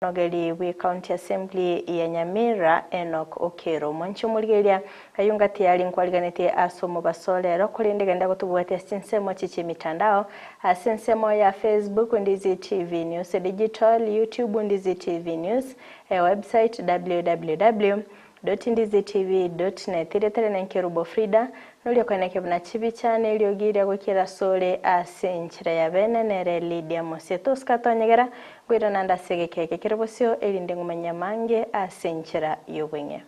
Nogeli we County Assembly ya Nyamira Enoch Okero mwancho muligelia ayungati yali nkwaliganete asomo basolero kulinde genda kutubwate sinsemo chichi mitandao sinsemo ya Facebook Ndizi TV News Digital YouTube Ndizi TV News website www.ndizitv.net Tiretele Kerubo Fridah nulio kweneke mna chibi chane iliogira kukira sole asenchira ya bene nere Lydia Moseto skatonyegera gwira nanda segekeke kirabosio elinde ngumanyamange asenchira yobwenye.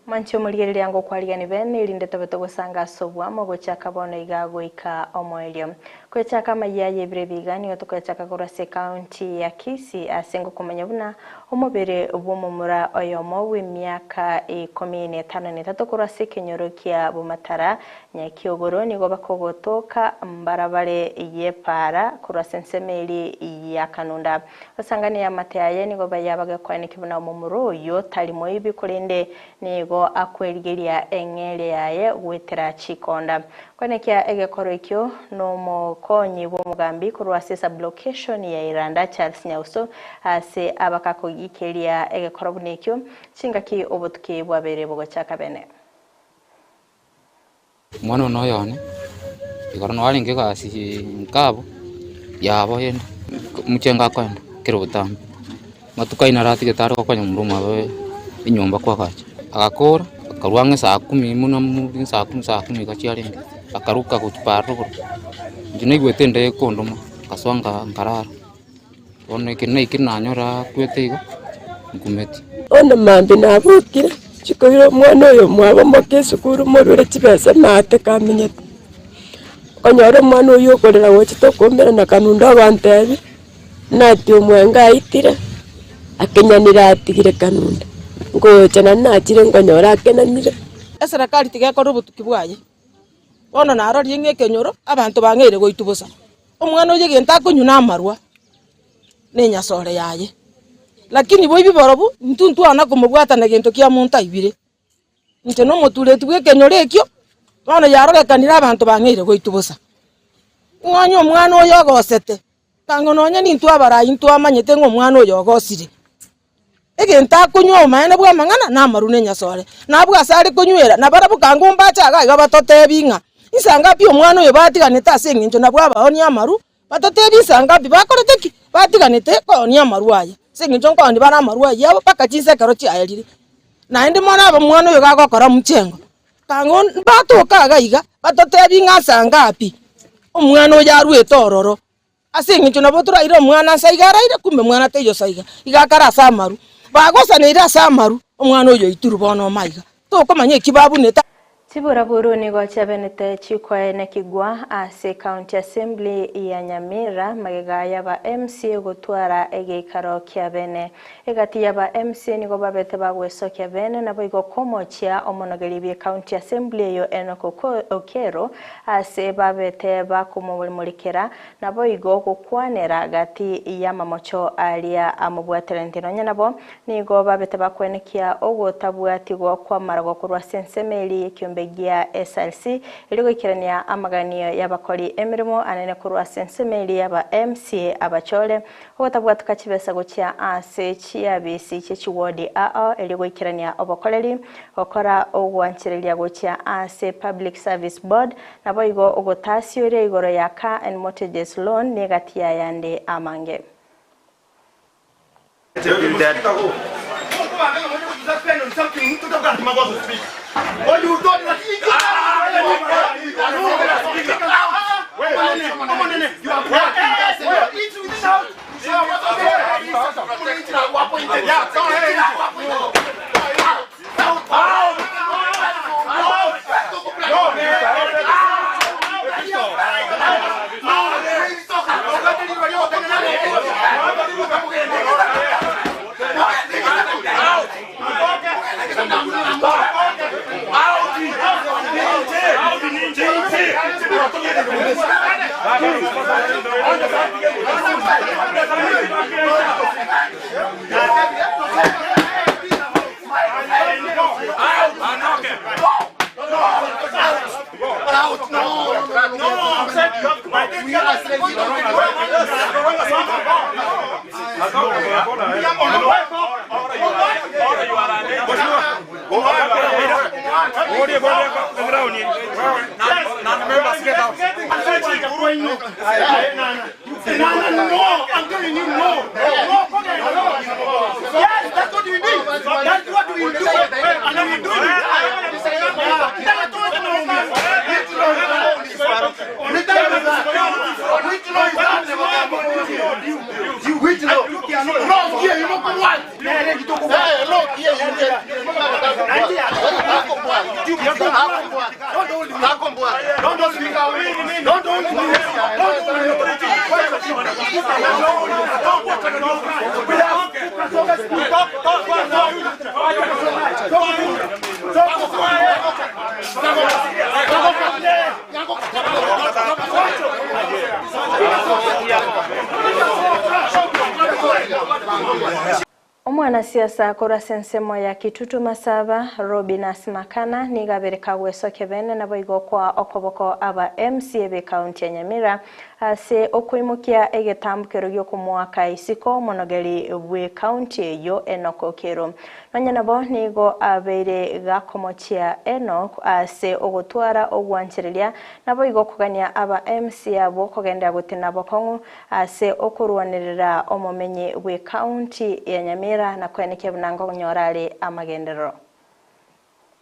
Mancho muligeri yango kwaligani bene ilinde tabeto gusanga sobwa mo gochaka bono igago ika omoelio kwechaka Amayia Ibere bigani otokwechaka kurase county ya Kisii asengo kumanyabuna omobere obumumura oyomo w'imyaka 15 kurase kenyorokia bumatara nyakiogoro nigo bakogotoka mbarabare yepara kurase nsemeli ya kanunda basangani ya mateaye nigo bayabaga kwanikibuna omumuro yo talimo ibi kulinde nigo akwerigeria engere yaye wetera chikonda kwanekia egekoro ikyo no mokonyi b'omugambi kurwase sublocation ya Iranda Charles Nyauso ase abakakogikeria egekoro bunekyo chingaki obutuke bwabere bogochaka bene mwana no yone igorno walinge kasi nkabo yabo yenda muchenga kwenda kirubutambi matukaina rati getaro kwanya muruma bawe inyomba kwa kacha akakora akarwange saa 10 muno mu saa 10 gachiarenge akaruka kutuparu njine gwetende kondoma kaswanga nkarara one kinanyora kwetego ngumeti ona mambe nabukira chikoiro mwana oyo mwabo mokesukuru morure chibesa mate kamenyete onyore mwana oyo okorera wochito komera na kanunda abantebi nati omwenga aitire akenyanira atigire kanunda ngochana nachire ngonyora akenanire eserakali tigekora obutuki bwaye ono narori ngekenyoro abantu bangere goitubusa omwana oye genta kunyuna amarwa nenyasore yaye lakini bo ibiborobu ntuntu ana kumubwata na gento kia muntu Ibere nte no muturetu bwekenyoro ekyo ono yarogekanira abantu bangere goitubusa ngwanyo omwana oyo agosete tango nonye nintu abarayi ntu amanyete ngo omwana oyo agosire egenta kunywa omane bwa mangana na amaru nenyasore nabwo asari kunywera nabarabuka ngumba chaga gabatotebinga isanga pi omwana oyo batiganete asenginjo nabwo abaoni amaru batotebi isanga pi bakoreteki batiganete koni amaru aya senginjo kwandi bana amaru aya abo paka Chinsa karo chiayirire na indi mwana abo mwana oyo gagokora muchengo kango batoka gaiga batotebi ngasanga pi omwana oyo arwete ororo asenginjo nabo turaire omwana saigaraire kumbe mwana teyo saiga igakara samaru bagosanira samaru omwana oyo ituru bono maiga tokomanye kibabu neta Tibura buruni gocha benete chikwae na kigwa ase County Assembly ya Nyamira magega yaba MC gutwara egekaro kya bene egati yaba MC nigo babete bagweso kya bene nabo igo komochia omonogeli County Assembly yo Enoch Okero ase babete bakumumulikira nabo igo gukwanera gati ya mamocho alia amubwatera ntino nabo nigo babete bakwenekia ogotabwati go kwamara go kurwa sensemeli kyombe gia SLC iligokirania amaganio y'abakori emirimo anene kurwa sensemeli y'aba MCA abachole ogotabwa tukachibesa gochia ase chiabisi chechiwodi iligokirania obokoleri okora ogwanchirelia gochia ase Public Service Board nabo igo ogotasio igoro ya car and mortgages loan negatia yande amange Oh, you don't like it. I'm telling you no. Yes, that's what we need. That's what we do. And we do it. Which law? No, here you don't want. Look here, Omwanasiasa kurasa ensemo ya Kitutu Masaba Robinas Makana nigabereka gwesoke bene nabo igokwa okoboko aba MCA be county ya Nyamira ase okwimukia egetambukero gyo kumwaka isiko monogeri bwe county yo enokokero nanya nabo nigo abere gakomochia enok ase ogotwara ogwanchereria nabo igokugania aba MCA abo kogenda gutina bokongu ase okurwanirira omumenye bwe county ya Nyamira na kweneke bunango nyorale amagendero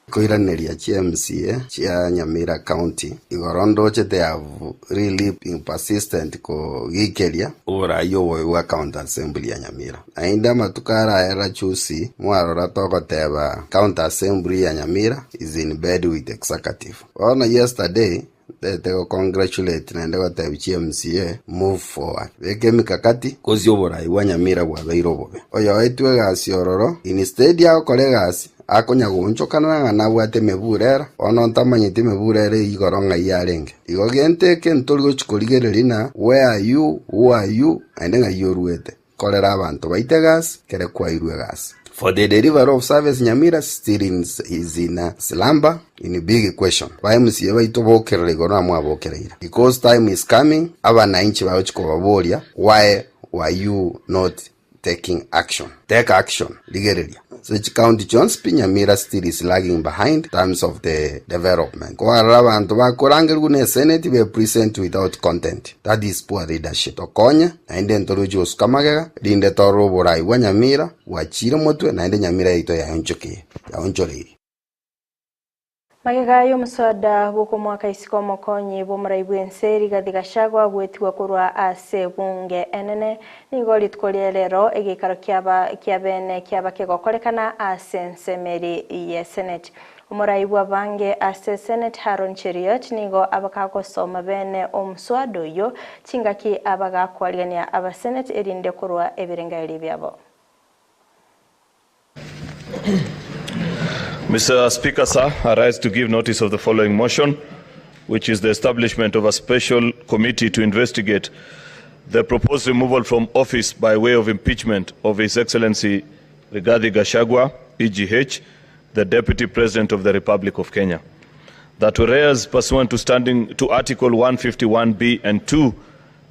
Koiraneria MCA chia Nyamira County igorondo che they have really been persistent ko gikeria ora yo wa county assembly ya Nyamira ainda matukara era chusi mwarora toko teba county assembly ya Nyamira is in bed with executive. On yesterday they congratulate na ndego tabichi MCA move forward weke mikakati kozi obora iwa Nyamira bwa bairobobe oyo etwe gasi ororo instead ya kolegasi akonya gunchokana na bwate meburera ono ntamanyite meburera igoronga yarenge igogente ke ntolgo chikoligererina where are you who are you andenga yoruete kolera abantu baite gas kere kwa irwe gas for the delivery of service Nyamira still is in slumber in a big question why MCA baito bokerere gona mwabokereira because time is coming abana inchi baochiko baboria why were you not taking action? Take action. Ligerelia. Such county Jones Nyamira still is lagging behind in terms of the development. Kwa raba antoba korangel gune senate be present without content. That is poor leadership. Okonya ainde ntorojo skamagega dinde toro borai wa Nyamira wachira motwe na inde Nyamira ito ya onchoke. Ya onchore. Magega yo musada buko mwaka isiko mokonyi bomuraibu enseri gathigashagwa gwetiwa kurwa ase bunge enene nigoli tkolelero egikaro kyabene kegokorekana ase nsemeri ye senate umuraibu abange ase senate Haron Cheriot nigo abakakosoma bene omswado yo chingaki abagakwalania aba senate erinde kurwa ebirengaili byabo. Mr. Speaker, sir, I rise to give notice of the following motion, which is the establishment of a special committee to investigate the proposed removal from office by way of impeachment of His Excellency Rigathi Gachagua, EGH, the Deputy President of the Republic of Kenya. That whereas pursuant to Article 151B and 2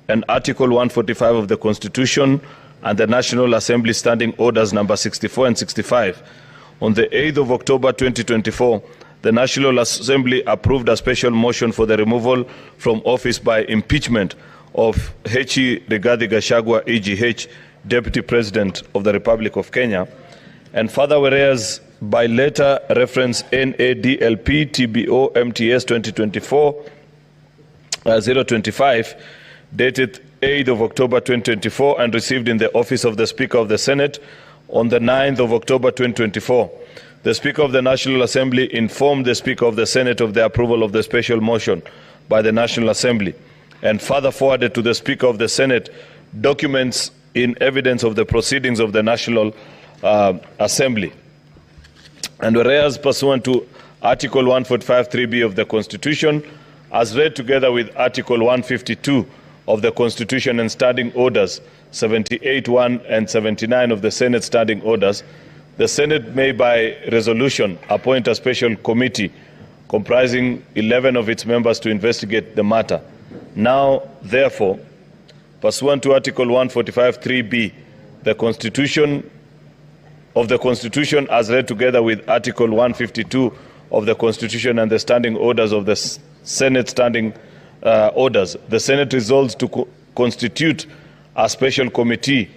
and Article 145 of the Constitution and the National Assembly Standing Orders number 64 and 65, on the 8th of October 2024, the National Assembly approved a special motion for the removal from office by impeachment of H.E. Rigathi Gachagua, EGH, Deputy President of the Republic of Kenya. And further, whereas by letter reference NADLP TBO MTS 2024-025, dated 8th of October 2024 and received in the office of the Speaker of the Senate on the 9th of October 2024, the Speaker of the National Assembly informed the Speaker of the Senate of the approval of the special motion by the National Assembly and further forwarded to the Speaker of the Senate documents in evidence of the proceedings of the National Assembly. And whereas pursuant to Article 145(3)(b) of the Constitution, as read together with Article 152 of the Constitution and Standing Orders 78(1) and 79 of the Senate Standing Orders, the Senate may by resolution appoint a special committee comprising 11 of its members to investigate the matter. Now, therefore, pursuant to Article 145(3)(b), the Constitution as read together with Article 152 of the Constitution and the standing orders of the Senate standing orders, the Senate resolves to constitute a special committee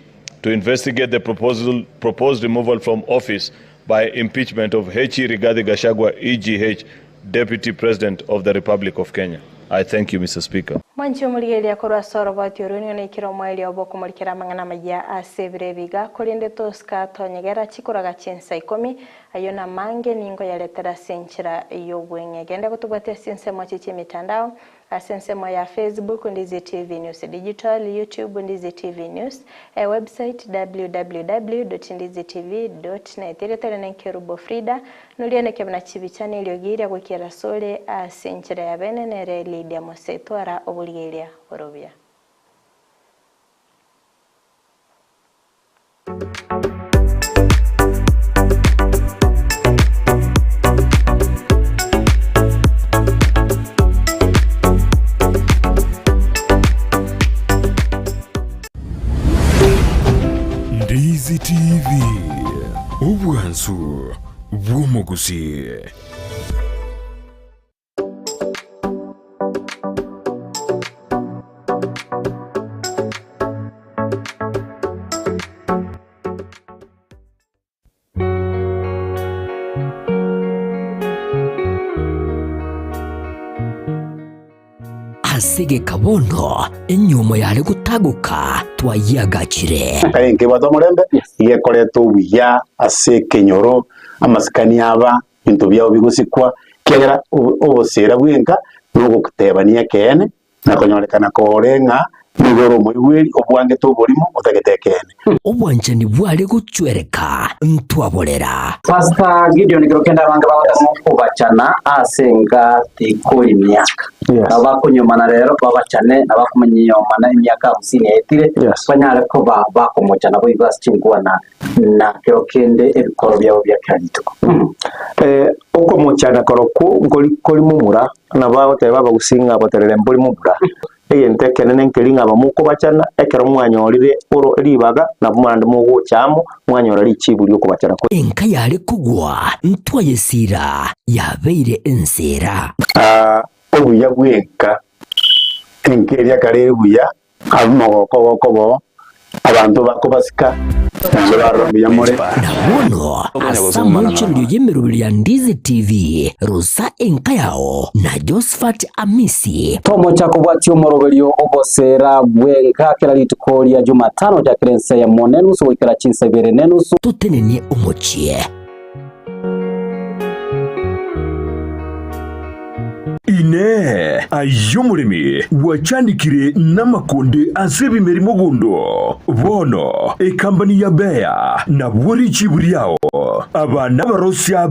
to investigate the proposed removal from office by impeachment of H.E. Rigathi Gachagua, EGH, Deputy President of the Republic of Kenya. I thank you, Mr. Speaker. Mwanchi umuligeria kurwa soroboti uruni na ikiro mweli oboko mulikira mangana majia asebire biga kulinde toska tonyegera chikuraga Chinsa 10 ayona mange ningo yaletera senchira yogwenge genda kutubate sinsemo chichi mitandao asensemo ya Facebook Ndizi TV News Digital, YouTube Ndizi TV News, website www.ndizitv.net. Iretere Kerubo Fridah nuliene kebna chibichane iliogiria kwekera sole asenchira ya bene nere Lydia Mosetwara obuligeria orobia. Ndizi TV, ubwansu bw'omugusi. Asige kabono enyumo yale gutaguka twayagakire kayenke batomorembe yekoreto wiya ase kenyoro amasikani aba bintu byabo bigusikwa kera obosera bwenka nugo kutebania kene nakonyorekana korenga nigoro muwiri obwange to bolimo otagetekene obwanjani bwale gucwereka ntwabolera Pastor Gideon Girokenda banga kubacana asenga tikuri myaka abakunyomana rero babacane abakumenyomana imyaka 50 etire banyare ko bakomocana bo ibas chingwana na Girokende ebikoro byabo byakanito uko mochana koroko ngoli mumura nabaho tebaba gusinga boterere mbuli mumura eyenteke nene nkelinga bamuko bacana ekero mwanya olire oro ribaga na bumande mugo cyamo mwanya olari chibuli uko bacana ko enka yale kugwa ntwayesira yabeire ensera obuya bwenka enkeria kare buya abumogoko abantu bakobasika nabono asa mucho lyoyemerubili ya Ndizi TV Rosa enka yao na Josephat Amisi tomo chako bwati omorobelio obosera bwenka kera litukoria Jumatano ja Chinsa ya monenusu wikera Chinsa Ibere nenusu tutenenie umuchie ine ayomurimi wachandikire n'amakonde asebi merimo gundo bono ekambani ya beya na buri chiburiao abana barosya